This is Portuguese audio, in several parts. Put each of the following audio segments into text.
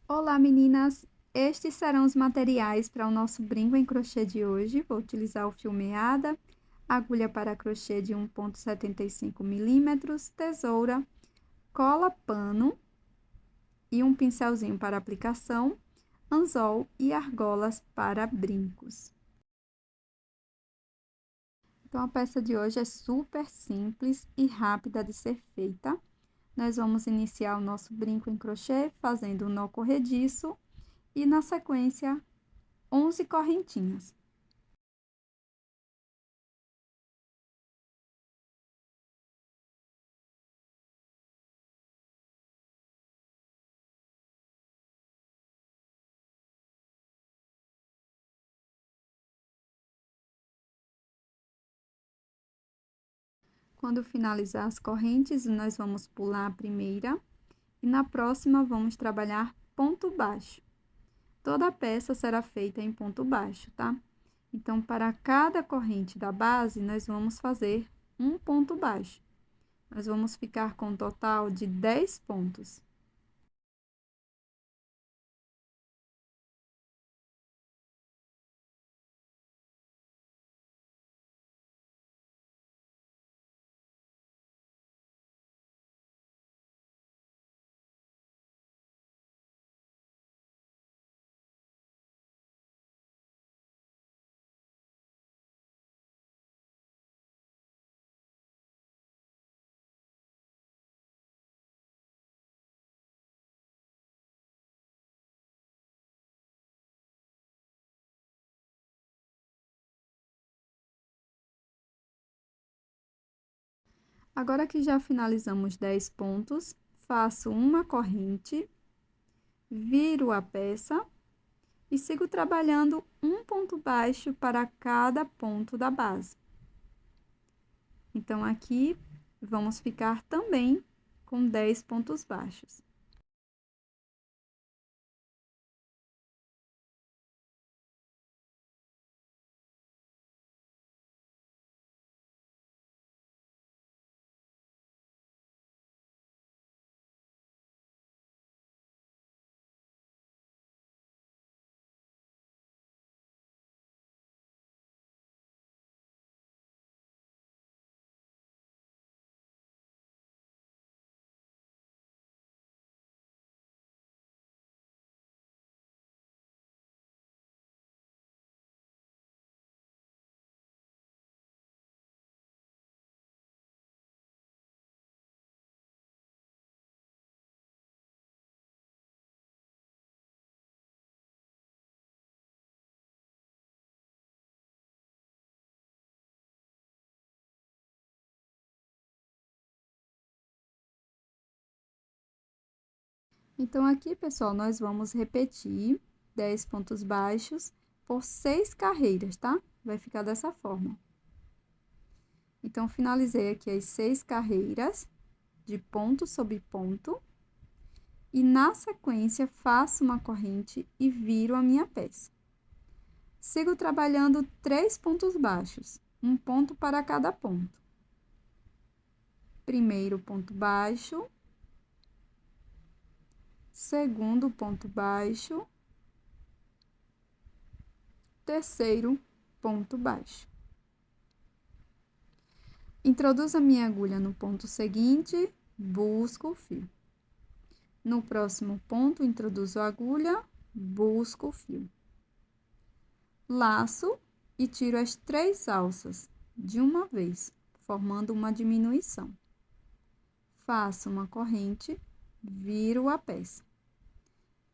Olá, meninas! Estes serão os materiais para o nosso brinco em crochê de hoje. Vou utilizar o fio meada, agulha para crochê de 1,75 milímetros, tesoura, cola pano e um pincelzinho para aplicação, anzol e argolas para brincos. Então, a peça de hoje é super simples e rápida de ser feita. Nós vamos iniciar o nosso brinco em crochê fazendo um nó corrediço e, na sequência, 11 correntinhas. Quando finalizar as correntes, nós vamos pular a primeira e na próxima vamos trabalhar ponto baixo. Toda a peça será feita em ponto baixo, tá? Então, para cada corrente da base, nós vamos fazer um ponto baixo. Nós vamos ficar com um total de 10 pontos. Agora que já finalizamos 10 pontos, faço uma corrente, viro a peça e sigo trabalhando um ponto baixo para cada ponto da base. Então, aqui, vamos ficar também com 10 pontos baixos. Então, aqui, pessoal, nós vamos repetir 10 pontos baixos por 6 carreiras, tá? Vai ficar dessa forma. Então, finalizei aqui as 6 carreiras de ponto sobre ponto. E, na sequência, faço uma corrente e viro a minha peça. Sigo trabalhando 3 pontos baixos, um ponto para cada ponto. Primeiro ponto baixo, segundo ponto baixo, terceiro ponto baixo. Introduzo a minha agulha no ponto seguinte, busco o fio. No próximo ponto, introduzo a agulha, busco o fio. Laço e tiro as 3 alças de uma vez, formando uma diminuição. Faço uma corrente, viro a peça.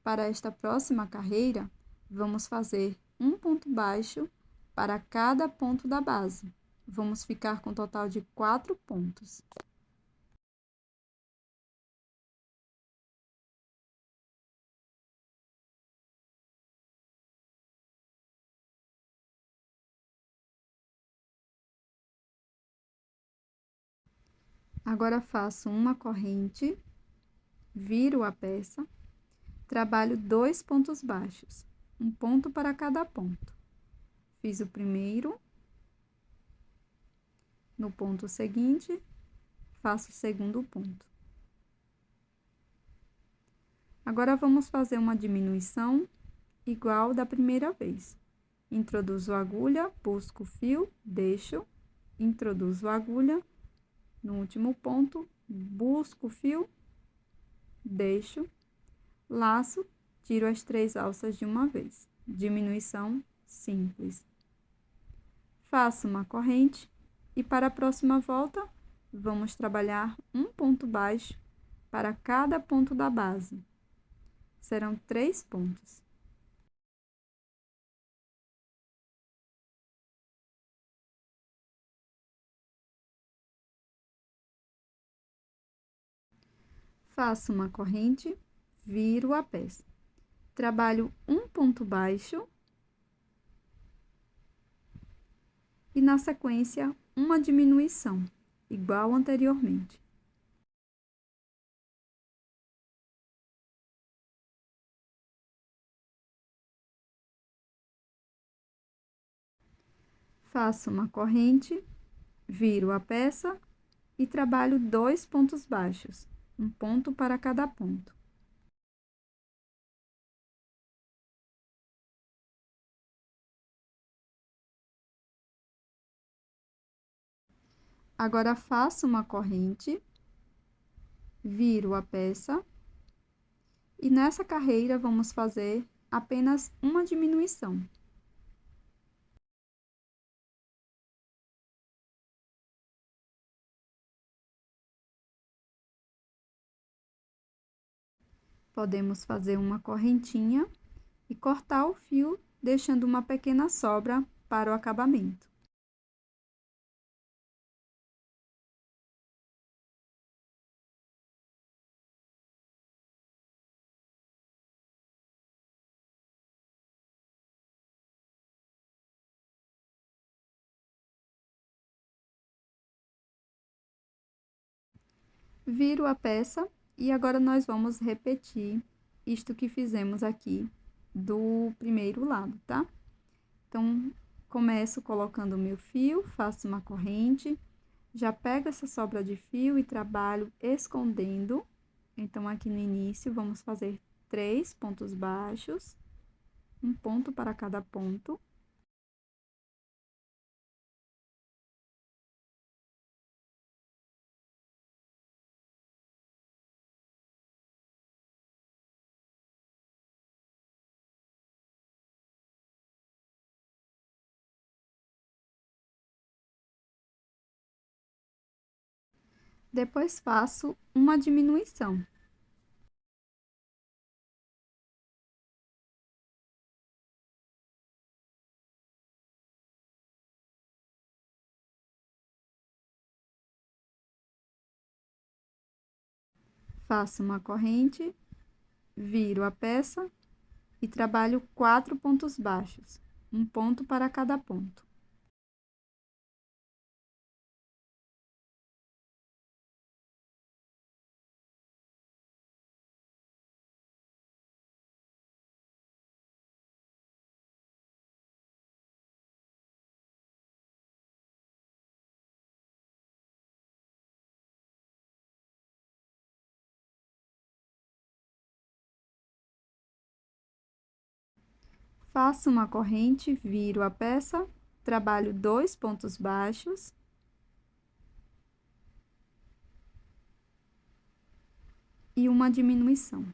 Para esta próxima carreira, vamos fazer um ponto baixo para cada ponto da base. Vamos ficar com um total de 4 pontos. Agora, faço uma corrente, viro a peça, trabalho 2 pontos baixos, um ponto para cada ponto. Fiz o primeiro, no ponto seguinte, faço o segundo ponto. Agora, vamos fazer uma diminuição igual da primeira vez. Introduzo a agulha, busco o fio, deixo, introduzo a agulha, no último ponto, busco o fio, deixo, laço, tiro as 3 alças de uma vez. Diminuição simples. Faço uma corrente e para a próxima volta, vamos trabalhar um ponto baixo para cada ponto da base. Serão 3 pontos. Faço uma corrente, viro a peça. Trabalho um ponto baixo e, na sequência, uma diminuição, igual anteriormente. Faço uma corrente, viro a peça e trabalho 2 pontos baixos, um ponto para cada ponto. Agora, faço uma corrente, viro a peça e nessa carreira vamos fazer apenas uma diminuição. Podemos fazer uma correntinha e cortar o fio, deixando uma pequena sobra para o acabamento. Viro a peça e agora nós vamos repetir isto que fizemos aqui do primeiro lado, tá? Então, começo colocando o meu fio, faço uma corrente, já pego essa sobra de fio e trabalho escondendo. Então, aqui no início, vamos fazer 3 pontos baixos, um ponto para cada ponto. Depois, faço uma diminuição. Faço uma corrente, viro a peça e trabalho 4 pontos baixos, um ponto para cada ponto. Faço uma corrente, viro a peça, trabalho 2 pontos baixos. E uma diminuição.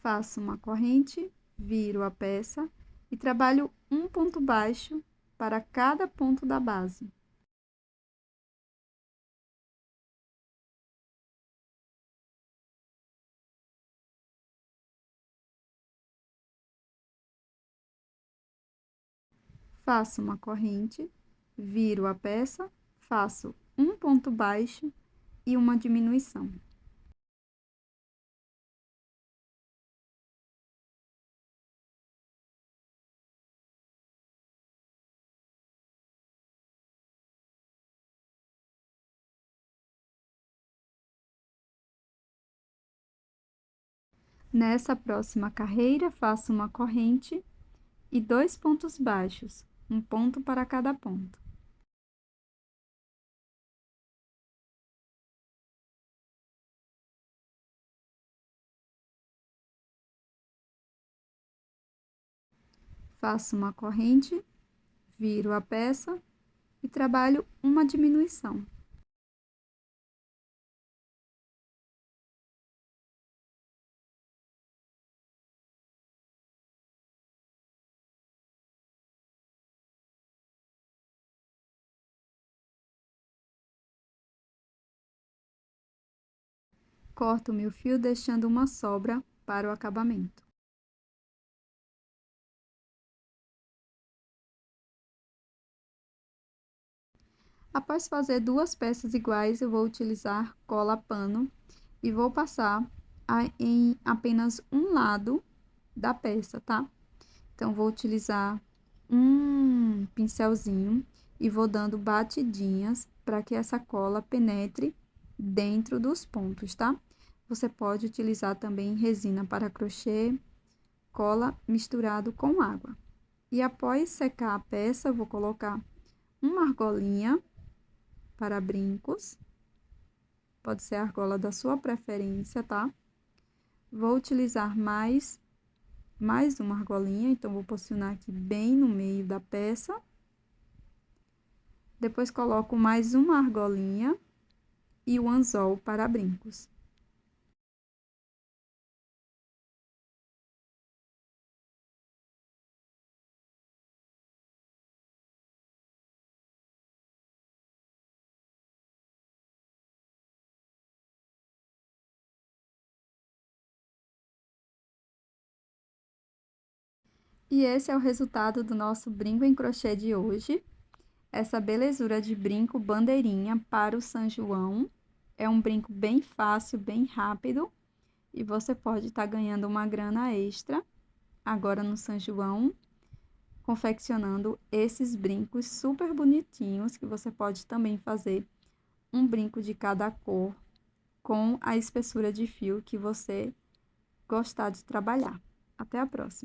Faço uma corrente, viro a peça e trabalho um ponto baixo para cada ponto da base. Faço uma corrente, viro a peça, faço um ponto baixo e uma diminuição. Nessa próxima carreira, faço uma corrente e 2 pontos baixos, um ponto para cada ponto. Faço uma corrente, viro a peça e trabalho uma diminuição. Corto meu fio deixando uma sobra para o acabamento. Após fazer 2 peças iguais, eu vou utilizar cola pano e vou passar em apenas um lado da peça, tá? Então, vou utilizar um pincelzinho e vou dando batidinhas para que essa cola penetre dentro dos pontos, tá? Você pode utilizar também resina para crochê, cola misturado com água. E após secar a peça, eu vou colocar uma argolinha para brincos. Pode ser a argola da sua preferência, tá? Vou utilizar mais uma argolinha, então vou posicionar aqui bem no meio da peça. Depois coloco mais uma argolinha e o anzol para brincos. E esse é o resultado do nosso brinco em crochê de hoje. Essa belezura de brinco bandeirinha para o São João. É um brinco bem fácil, bem rápido. E você pode estar ganhando uma grana extra agora no São João, confeccionando esses brincos super bonitinhos, que você pode também fazer um brinco de cada cor com a espessura de fio que você gostar de trabalhar. Até a próxima!